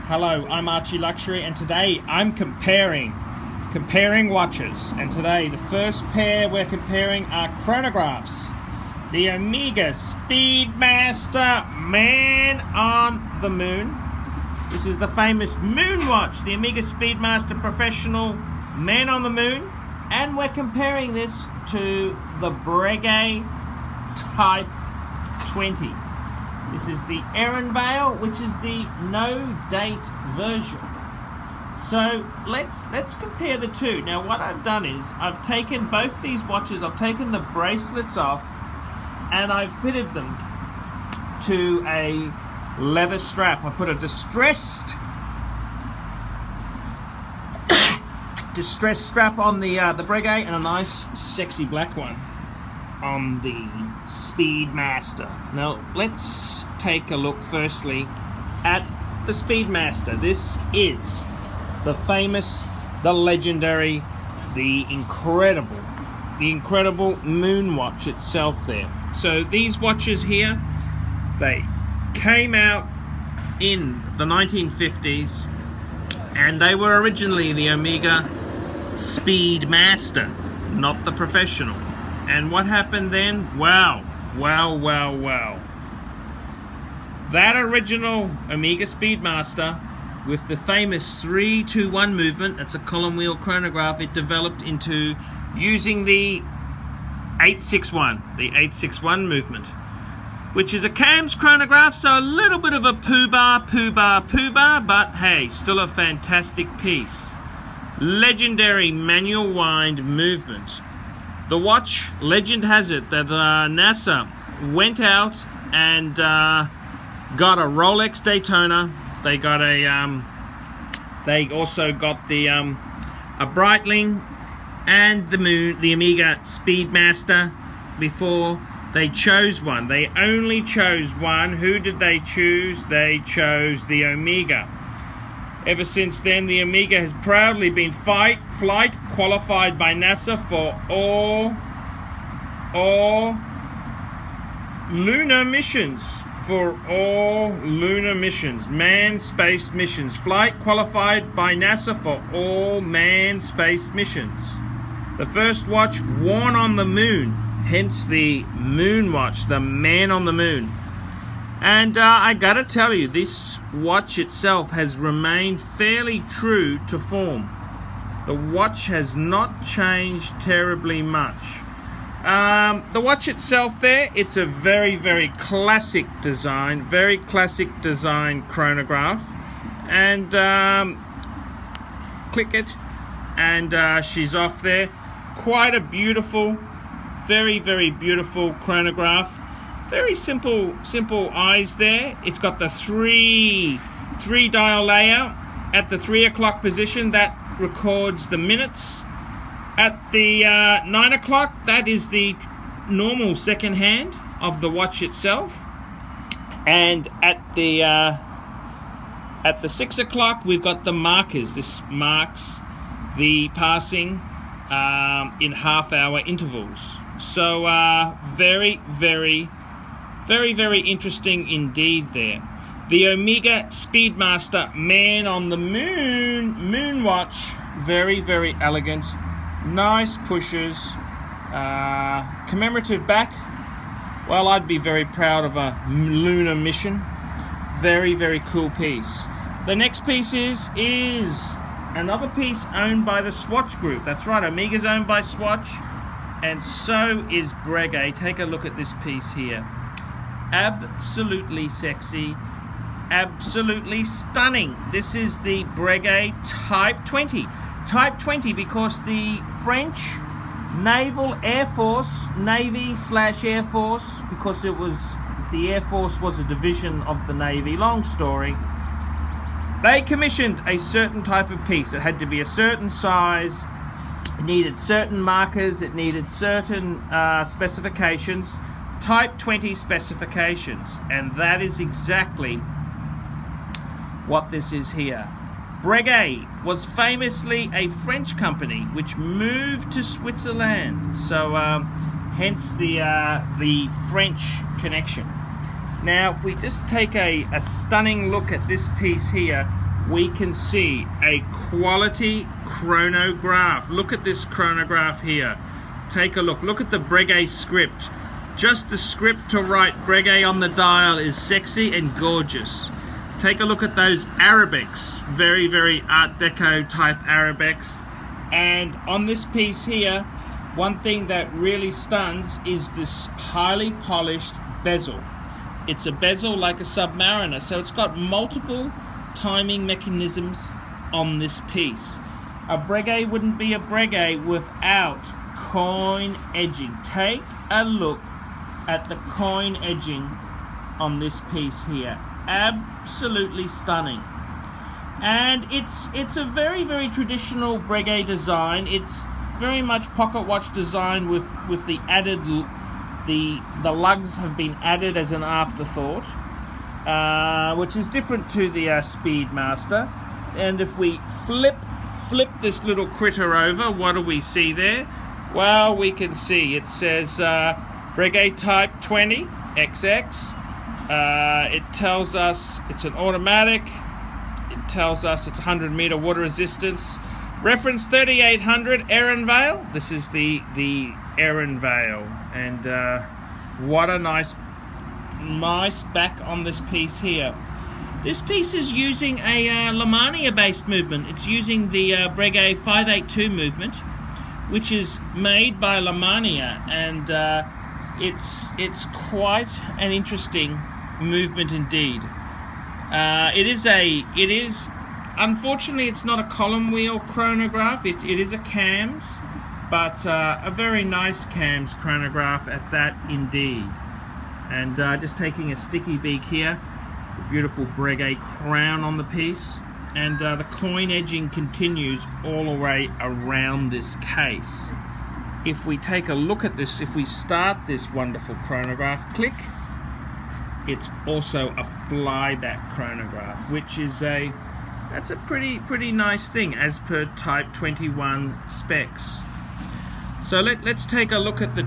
Hello, I'm ArchieLuxury, and today I'm comparing watches. And today the first pair we're comparing are chronographs. The Omega Speedmaster Man on the Moon. This is the famous moon watch, the Omega Speedmaster Professional Man on the Moon. And we're comparing this to the Breguet Type 20. This is the Ehrenvale, which is the no-date version. So let's compare the two. Now what I've done is I've taken both these watches, I've taken the bracelets off, and I've fitted them to a leather strap. I put a distressed strap on the Breguet and a nice sexy black one on the Speedmaster. Now let's take a look firstly at the Speedmaster. This is the famous, the legendary, the incredible moon watch itself there. So these watches here, they came out in the 1950s and they were originally the Omega Speedmaster, not the Professional. And what happened then? Wow. That original Omega Speedmaster with the famous 3-2-1 movement, that's a column wheel chronograph, it developed into using the 861 movement, which is a CAMS chronograph, so a little bit of a poo bar, but hey, still a fantastic piece. Legendary manual wind movement. The watch, legend has it that NASA went out and got a Rolex Daytona. They got a, they also got the a Breitling and the Omega Speedmaster before they chose one. They only chose one. Who did they choose? They chose the Omega. Ever since then, the Omega has proudly been flight qualified by NASA for all lunar missions. Man-spaced missions. Flight qualified by NASA for all man-spaced missions. The first watch worn on the moon, hence the moon watch, the Man on the Moon. And I gotta tell you, this watch itself has remained fairly true to form. The watch has not changed terribly much. The watch itself there, it's a very classic design, chronograph. And click it, and she's off there. Quite a beautiful, very beautiful chronograph. Very simple eyes there. It's got the three dial layout. At the 3 o'clock position, that records the minutes. At the 9 o'clock, that is the normal second hand of the watch itself. And at the 6 o'clock, we've got the markers. This marks the passing in half-hour intervals. So very interesting indeed there. The Omega Speedmaster Man on the Moon watch, very elegant, nice pushes, commemorative back. Well, I'd be very proud of a lunar mission. Very cool piece. The next piece is another piece owned by the Swatch Group. That's right, Omega's owned by Swatch, and so is Breguet. Take a look at this piece here. Absolutely sexy, absolutely stunning. This is the Breguet Type 20. Type 20 because the French Naval Air Force, Navy/Air Force, because it was, the Air Force was a division of the Navy, long story. They commissioned a certain type of piece. It had to be a certain size, it needed certain markers, it needed certain specifications. Type 20 specifications, and that is exactly what this is here. Breguet was famously a French company which moved to Switzerland, so hence the French connection. Now if we just take a stunning look at this piece here, we can see a quality chronograph. Look at this chronograph here. Take a look. Look at the Breguet script. Just the script to write Breguet on the dial is sexy and gorgeous. Take a look at those Arabics. Very, very Art Deco type Arabics. And on this piece here, one thing that really stuns is this highly polished bezel. It's a bezel like a Submariner, so it's got multiple timing mechanisms on this piece. A Breguet wouldn't be a Breguet without coin edging. Take a look at the coin edging on this piece here. Absolutely stunning. And it's a very, very traditional Breguet design. It's very much pocket watch design with the added, the lugs have been added as an afterthought, which is different to the Speedmaster. And if we flip this little critter over, what do we see there? Well, we can see it says Breguet Type 20 XX. It tells us it's an automatic. It tells us it's 100 meter water resistance. Reference 3800 Erin Vale. This is the Erin Vale, and what a nice back on this piece here. This piece is using a Lemania based movement. It's using the Breguet 582 movement, which is made by Lemania, and it's quite an interesting movement indeed. It is unfortunately it's not a column wheel chronograph. It is a cams, but a very nice cams chronograph at that indeed. And just taking a sticky beak here, the beautiful Breguet crown on the piece, and the coin edging continues all the way around this case. If we take a look at this, if we start this wonderful chronograph, click, it's also a flyback chronograph, which is that's a pretty nice thing as per Type 21 specs. So let's take a look at the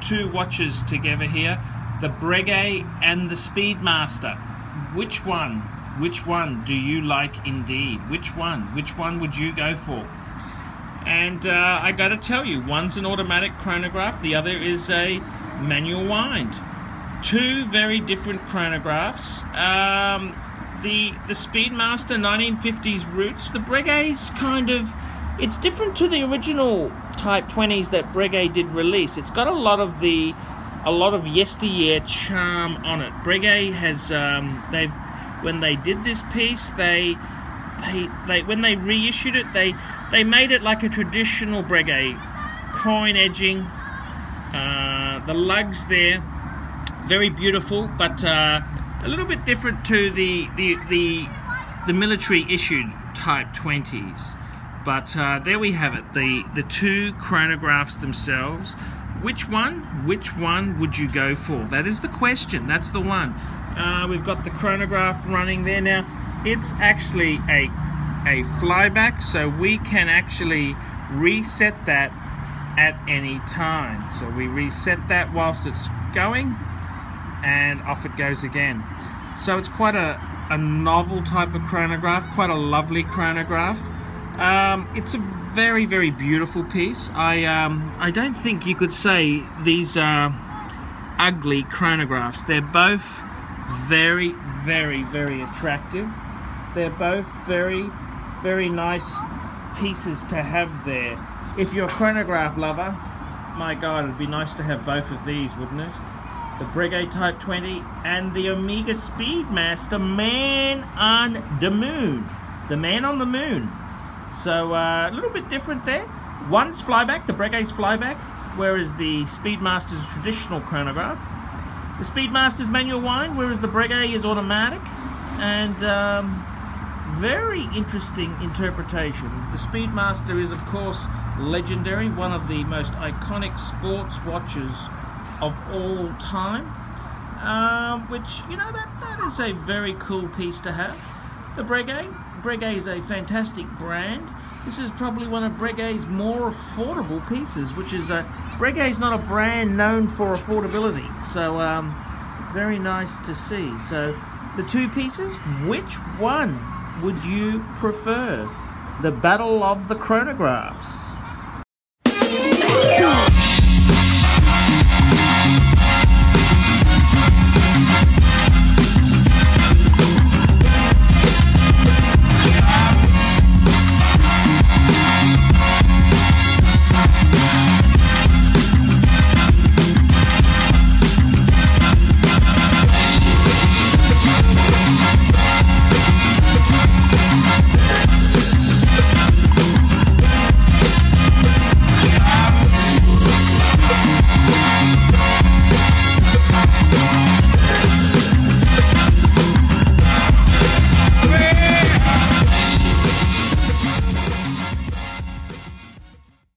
two watches together here, the Breguet and the Speedmaster. Which one do you like indeed? Which one would you go for? And I gotta tell you, one's an automatic chronograph, the other is a manual wind. Two very different chronographs. The Speedmaster 1950s roots, the Breguet's kind of, it's different to the original Type 20s that Breguet did release. It's got a lot of yesteryear charm on it. Breguet has when they did this piece, when they reissued it, they made it like a traditional Breguet, coin edging, the lugs there, very beautiful, but a little bit different to the military issued Type 20s. But there we have it, the two chronographs themselves. Which one would you go for? That is the question. That's the one. We've got the chronograph running there now. It's actually a flyback, so we can actually reset that at any time. So we reset that whilst it's going, and off it goes again. So it's quite a novel type of chronograph, quite a lovely chronograph. It's a very, very beautiful piece. I don't think you could say these are ugly chronographs. They're both very, very, very attractive. They're both very, very nice pieces to have there. If you're a chronograph lover, my God, it'd be nice to have both of these, wouldn't it? The Breguet Type 20 and the Omega Speedmaster Man on the Moon. The Man on the Moon. So a little bit different there. One's flyback, the Breguet's flyback, whereas the Speedmaster's traditional chronograph. The Speedmaster's manual wind, whereas the Breguet is automatic. And very interesting interpretation. The Speedmaster is, of course, legendary, one of the most iconic sports watches of all time, which, you know, that is a very cool piece to have. The Breguet is a fantastic brand. This is probably one of Breguet's more affordable pieces, which is Breguet's not a brand known for affordability, so very nice to see. So the two pieces, which one would you prefer? The battle of the chronographs.